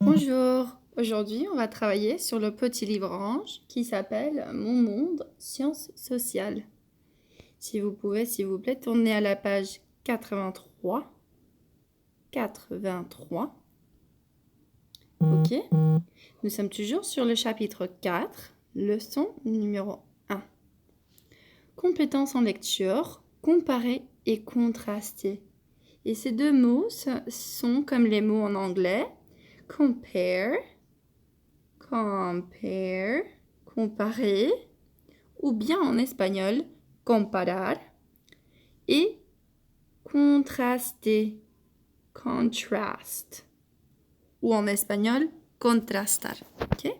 Bonjour, aujourd'hui on va travailler sur le petit livre orange qui s'appelle Mon monde, sciences sociales. Si vous pouvez, s'il vous plaît, tourner à la page 83. 83. Ok. Nous sommes toujours sur le chapitre 4, leçon numéro 1. Compétences en lecture, comparer et contraster. Et ces deux mots sont comme les mots en anglais. Compare, comparer, ou bien en espagnol, comparar, et contraster, contrast, ou en espagnol, contrastar. Okay?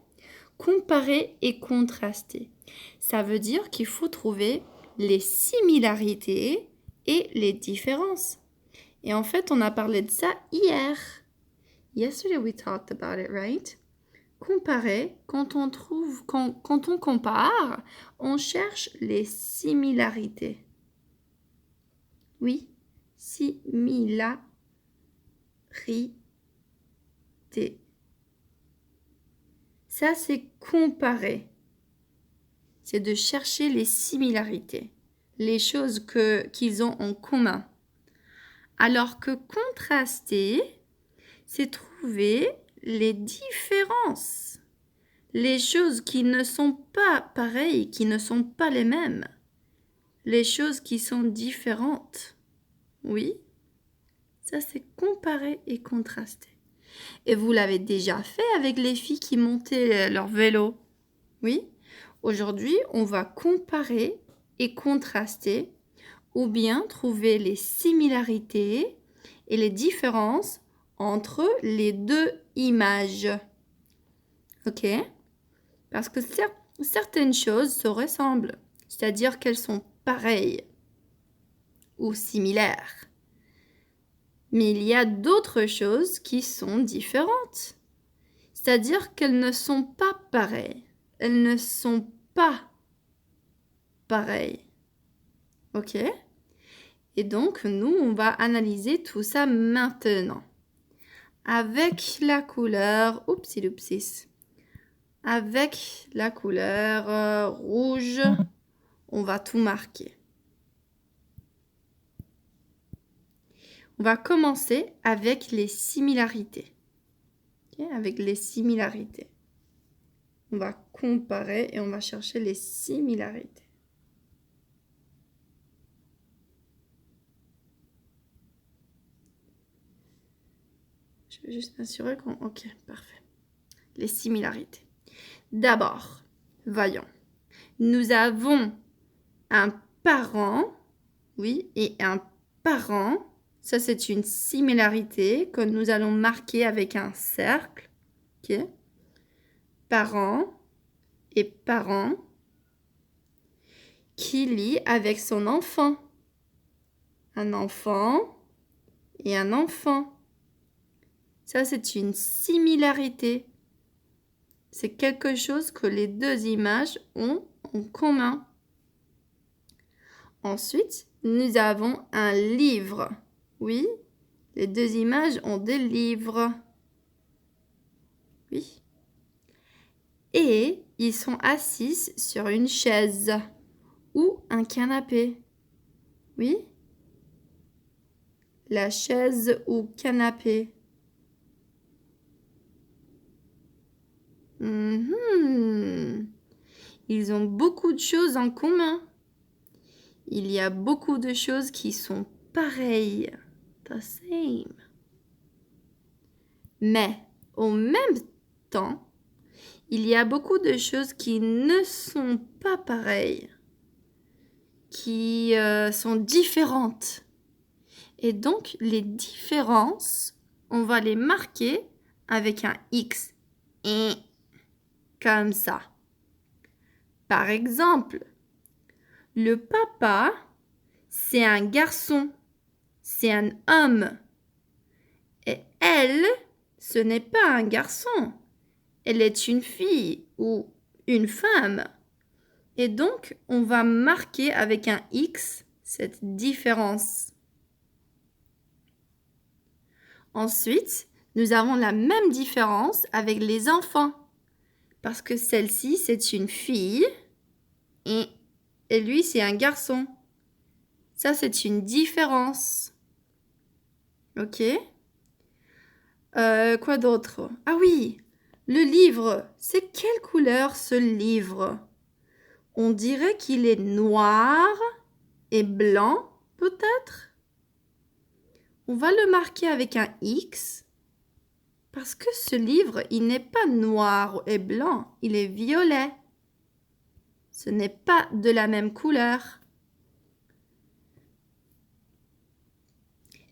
Comparer et contraster. Ça veut dire qu'il faut trouver les similarités et les différences. Et en fait, on a parlé de ça hier. Yesterday we talked about it, right? Comparer, quand on compare, on cherche les similarités. Oui, similarités. Ça, c'est comparer. C'est de chercher les similarités, les choses qu'ils ont en commun. Alors que contraster, c'est trouver les différences. Les choses qui ne sont pas pareilles, qui ne sont pas les mêmes. Les choses qui sont différentes. Oui, ça c'est comparer et contraster. Et vous l'avez déjà fait avec les filles qui montaient leur vélo. Oui, aujourd'hui on va comparer et contraster ou bien trouver les similarités et les différences entre les deux images. Ok? Parce que certaines choses se ressemblent, c'est-à-dire qu'elles sont pareilles ou similaires. Mais il y a d'autres choses qui sont différentes, c'est-à-dire qu'elles ne sont pas pareilles. Elles ne sont pas pareilles. Ok? Et donc, nous, on va analyser tout ça maintenant. Avec la couleur, avec la couleur rouge, on va tout marquer. On va commencer avec les similarités. Okay? Avec les similarités. On va comparer et on va chercher les similarités. Je vais juste m'assurer qu'on... Ok, parfait. Les similarités. D'abord, voyons. Nous avons un parent, oui, et un parent. Ça, c'est une similarité que nous allons marquer avec un cercle. Ok. Parent et parent qui lit avec son enfant. Un enfant et un enfant. Ça, c'est une similarité. C'est quelque chose que les deux images ont en commun. Ensuite, nous avons un livre. Oui, les deux images ont des livres. Oui. Et ils sont assis sur une chaise ou un canapé. Oui. La chaise ou canapé. Ils ont beaucoup de choses en commun. Il y a beaucoup de choses qui sont pareilles. The same. Mais au même temps, il y a beaucoup de choses qui ne sont pas pareilles, qui sont différentes. Et donc, les différences, on va les marquer avec un X. Et comme ça. Par exemple, le papa, c'est un garçon, c'est un homme. Et elle, ce n'est pas un garçon. Elle est une fille ou une femme. Et donc, on va marquer avec un X cette différence. Ensuite, Nous avons la même différence avec les enfants. Parce que celle-ci, c'est une fille et lui, c'est un garçon. Ça, c'est une différence. Ok? Quoi d'autre? Ah oui, le livre. C'est quelle couleur ce livre? On dirait qu'il est noir et blanc, peut-être? On va le marquer avec un X parce que ce livre, il n'est pas noir et blanc, il est violet. Ce n'est pas de la même couleur.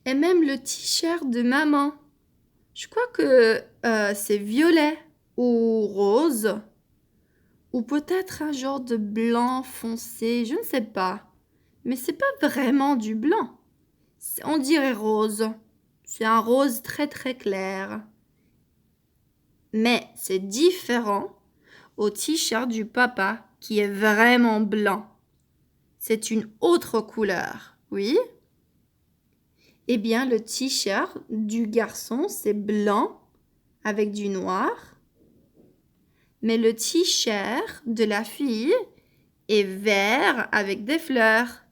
Et même le t-shirt de maman. Je crois que c'est violet ou rose. Ou peut-être un genre de blanc foncé, je ne sais pas. Mais c'est pas vraiment du blanc. On dirait rose. C'est un rose très très clair. Mais c'est différent au t-shirt du papa qui est vraiment blanc. C'est une autre couleur, oui? Eh bien, le t-shirt du garçon, c'est blanc avec du noir. Mais le t-shirt de la fille est vert avec des fleurs.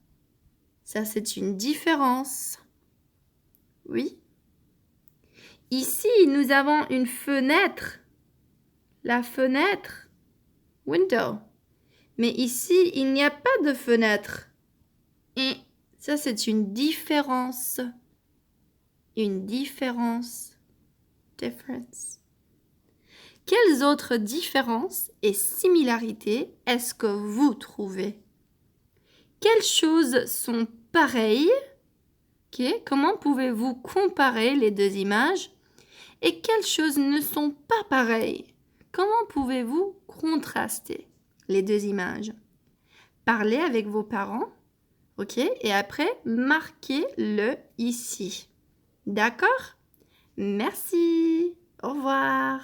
Ça, c'est une différence. Oui? Ici, nous avons une fenêtre. La fenêtre. Window. Mais ici, il n'y a pas de fenêtre. Et ça, c'est une différence. Une différence. Difference. Quelles autres différences et similarités est-ce que vous trouvez? Quelles choses sont pareilles? Okay. Comment pouvez-vous comparer les deux images? Et quelles choses ne sont pas pareilles? Comment pouvez-vous contraster les deux images? Parlez avec vos parents, ok? Et après, marquez-le ici. D'accord? Merci. Au revoir.